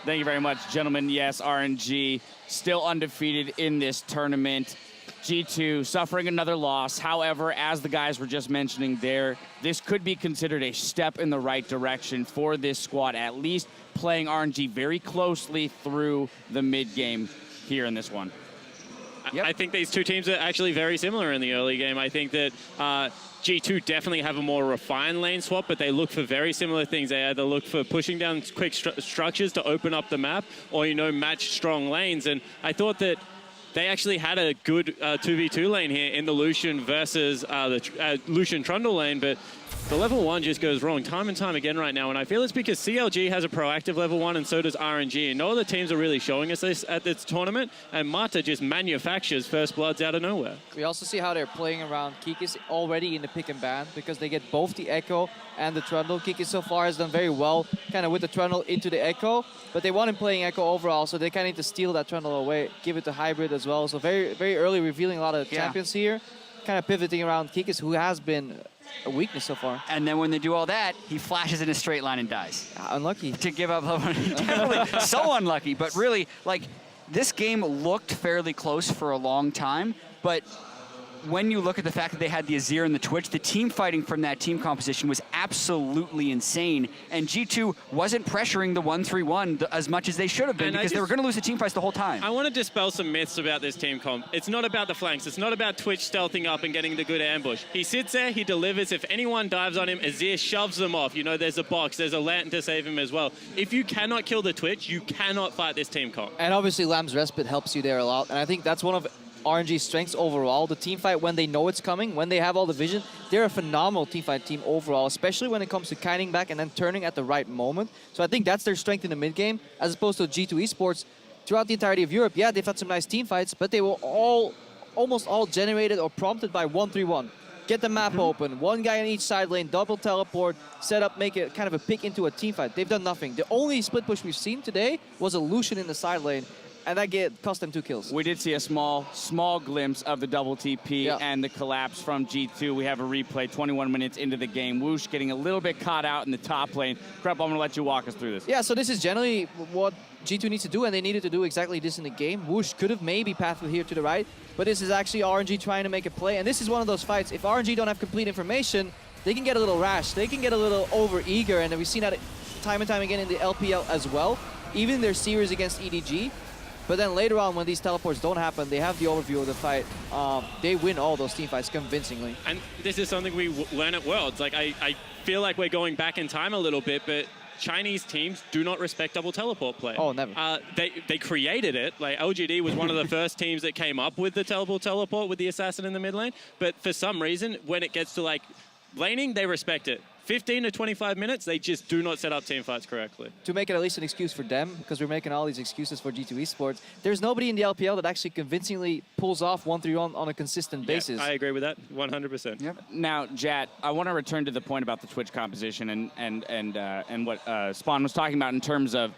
Thank you very much, gentlemen. Yes, RNG still undefeated in this tournament. G2 suffering another loss. However, as the guys were just mentioning there, this could be considered a step in the right direction for this squad, at least playing RNG very closely through the mid game here in this one. Yep. I think these two teams are actually very similar in the early game. I think that G2 definitely have a more refined lane swap, but they look for very similar things. They either look for pushing down quick structures to open up the map or, you know, match strong lanes. And I thought that they actually had a good 2v2 lane here in the Lucian versus the Lucian Trundle lane, but the level 1 just goes wrong time and time again right now, and I feel it's because CLG has a proactive level 1 and so does RNG, and no other teams are really showing us this at this tournament, and Mata just manufactures first bloods out of nowhere. We also see how they're playing around Kikis already in the pick and ban, because they get both the Ekko and the Trundle. Kikis so far has done very well kind of with the Trundle into the Ekko, but they want him playing Ekko overall, so they kind of need to steal that Trundle away, give it to Hybrid as well. So very, very early revealing a lot of champions here, kind of pivoting around Kikis, who has been a weakness so far. And then when they do all that, he flashes in a straight line and dies. Unlucky. To give up level 1. Definitely so unlucky, but really, like, this game looked fairly close for a long time, but when you look at the fact that they had the Azir and the Twitch, the team fighting from that team composition was absolutely insane, and G2 wasn't pressuring the 1-3-1 as much as they should have been, because they were going to lose the team fights the whole time. I want to dispel some myths about this team comp. It's not about the flanks. It's not about Twitch stealthing up and getting the good ambush. He sits there, he delivers. If anyone dives on him, Azir shoves them off. You know, there's a box, there's a lantern to save him as well. If you cannot kill the Twitch, you cannot fight this team comp. And obviously Lamb's Respite helps you there a lot, and I think that's one of RNG's strengths overall. The team fight, when they know it's coming, when they have all the vision, they're a phenomenal team fight team overall, especially when it comes to kiting back and then turning at the right moment. So I think that's their strength in the mid game, as opposed to G2 Esports. Throughout the entirety of Europe, yeah, they've had some nice team fights, but they were almost all generated or prompted by 1-3-1. Get the map open, one guy on each side lane, double teleport, set up, make it kind of a pick into a team fight. They've done nothing. The only split push we've seen today was a Lucian in the side lane, and that cost them 2 kills. We did see a small glimpse of the double TP and the collapse from G2. We have a replay 21 minutes into the game. Woosh getting a little bit caught out in the top lane. Krep, I'm going to let you walk us through this. Yeah, so this is generally what G2 needs to do, and they needed to do exactly this in the game. Woosh could have maybe pathed here to the right, but this is actually RNG trying to make a play, and this is one of those fights. If RNG don't have complete information, they can get a little rash. They can get a little over-eager, and we've seen that time and time again in the LPL as well, even in their series against EDG. But then later on, when these teleports don't happen, they have the overview of the fight. They win all those team fights convincingly. And this is something we learn at Worlds. Like, I feel like we're going back in time a little bit, but Chinese teams do not respect double teleport play. Oh, never. They created it. Like, LGD was one of the first teams that came up with the teleport with the assassin in the mid lane. But for some reason, when it gets to, like, laning, they respect it. 15 to 25 minutes, they just do not set up team fights correctly. To make it at least an excuse for them, because we're making all these excuses for G2 Esports, there's nobody in the LPL that actually convincingly pulls off 1-3-1 on a consistent basis. I agree with that, 100%. Yep. Now, Jat, I want to return to the point about the Twitch composition and what Spawn was talking about in terms of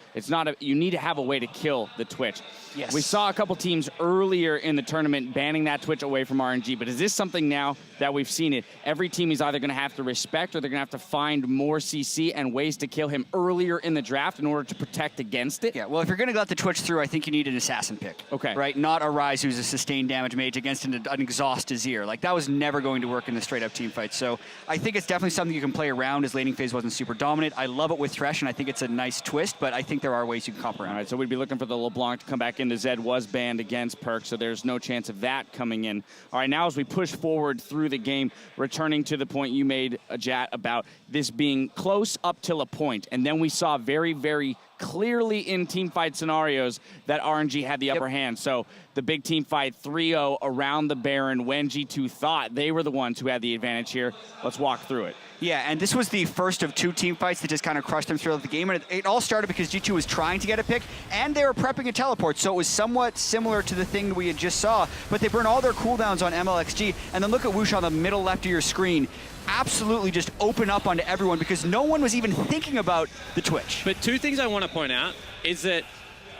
you need to have a way to kill the Twitch. Yes. We saw a couple teams earlier in the tournament banning that Twitch away from RNG, but is this something now that we've seen it? Every team is either going to have to respect or they're going to have to find more CC and ways to kill him earlier in the draft in order to protect against it? Yeah, well, if you're going to let the Twitch through, I think you need an assassin pick. Okay. Right? Not a Ryze who's a sustained damage mage against an exhaust Azir. Like, that was never going to work in the straight-up team fight. So I think it's definitely something you can play around, as laning phase wasn't super dominant. I love it with Thresh, and I think it's a nice twist, but I think there are ways you can comp around. All right, so we'd be looking for the LeBlanc to come back in. The Zed was banned against Perkz, so there's no chance of that coming in. All right, now as we push forward through the game, returning to the point you made, Jat, about this being close up till a point, and then we saw very, very clearly in team fight scenarios that RNG had the upper hand. So the big team fight 3-0 around the Baron when G2 thought they were the ones who had the advantage here. Let's walk through it. Yeah, and this was the first of 2 team fights that just kind of crushed them throughout the game. And it all started because G2 was trying to get a pick, and they were prepping a teleport. So it was somewhat similar to the thing we had just saw. But they burn all their cooldowns on Mlxg. And then look at Woosh on the middle left of your screen. Absolutely just open up onto everyone because no one was even thinking about the Twitch. But 2 things I want to point out is that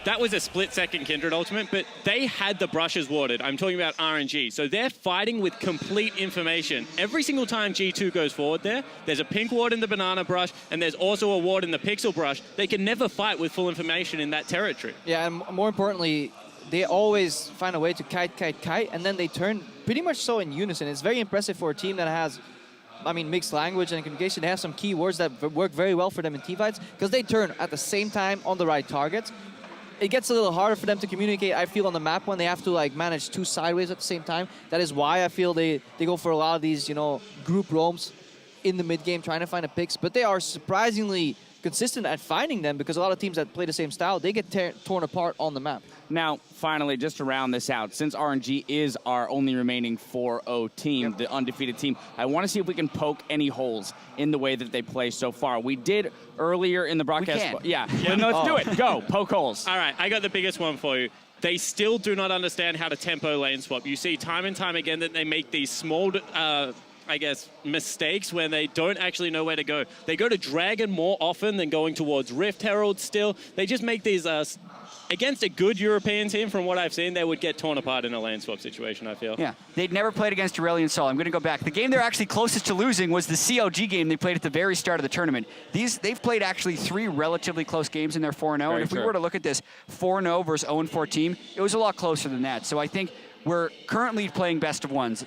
that was a split-second Kindred ultimate, but they had the brushes warded. I'm talking about RNG. So they're fighting with complete information. Every single time G2 goes forward there's a pink ward in the banana brush, and there's also a ward in the pixel brush. They can never fight with full information in that territory. Yeah, and more importantly, they always find a way to kite, and then they turn pretty much so in unison. It's very impressive for a team that has, I mean, mixed language and communication. They have some key words that work very well for them in teamfights because they turn at the same time on the right targets. It gets a little harder for them to communicate, I feel, on the map when they have to like manage two sideways at the same time. That is why I feel they go for a lot of these, you know, group roams in the mid game trying to find a picks. But they are surprisingly consistent at finding them because a lot of teams that play the same style, they get torn apart on the map. Now, finally, just to round this out, since RNG is our only remaining 4-0 team, the undefeated team, I want to see if we can poke any holes in the way that they play so far. We did earlier in the broadcast. Yeah. Then let's do it. Go, poke holes. All right, I got the biggest one for you. They still do not understand how to tempo lane swap. You see time and time again that they make these small, I guess, mistakes when they don't actually know where to go. They go to Dragon more often than going towards Rift Herald still. They just make these, against a good European team, from what I've seen, they would get torn apart in a lane swap situation, I feel. Yeah, they'd never played against Aurelion Sol. I'm going to go back. The game they're actually closest to losing was the CLG game they played at the very start of the tournament. They've played actually 3 relatively close games in their 4-0, and if we were to look at this 4-0 versus 0-4 team, it was a lot closer than that. So I think we're currently playing best of ones.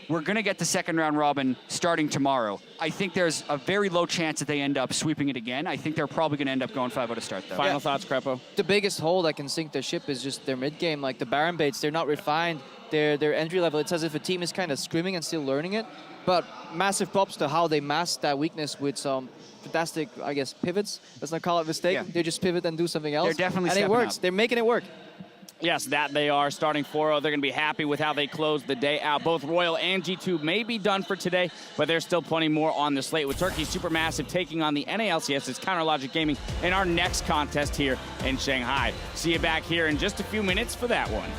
We're going to get the second round robin starting tomorrow. I think there's a very low chance that they end up sweeping it again. I think they're probably going to end up going 5-0 to start, though. Final thoughts, Crepo? The biggest hole that can sink their ship is just their mid game. Like the Baron baits, they're not refined. Their entry level, it's as if a team is kind of scrimming and still learning it. But massive props to how they mask that weakness with some fantastic, I guess, pivots. Let's not call it mistake. Yeah. They just pivot and do something else. They're definitely and it works. They're making it work. Yes, that they are. Starting 4-0, they're going to be happy with how they closed the day out. Both Royal and G2 may be done for today, but there's still plenty more on the slate with Turkey Supermassive taking on the NALCS. It's Counter Logic Gaming in our next contest here in Shanghai. See you back here in just a few minutes for that one.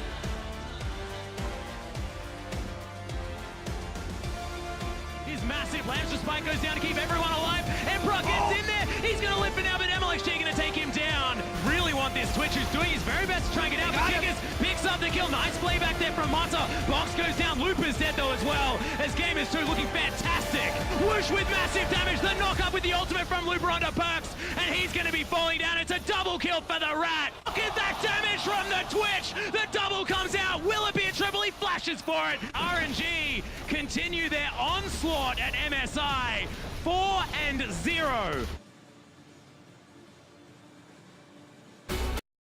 His massive Lancer spike goes down to keep everyone alive. Emperor gets in there. He's going to live it now, but Mlxg going to take him down. Really want this. Twitch is doing his very best to try and get out. But Kikis picks up the kill. Nice play back there from Mata. Box goes down. Looper's dead though as well. As Gamers 2 looking fantastic. Whoosh with massive damage. The knock up with the ultimate from Looper onto Perkz. And he's going to be falling down. It's a double kill for the Rat. Look at that damage from the Twitch. The double comes out. Will it be a triple? He flashes for it. RNG continue their onslaught at MSI. 4-0.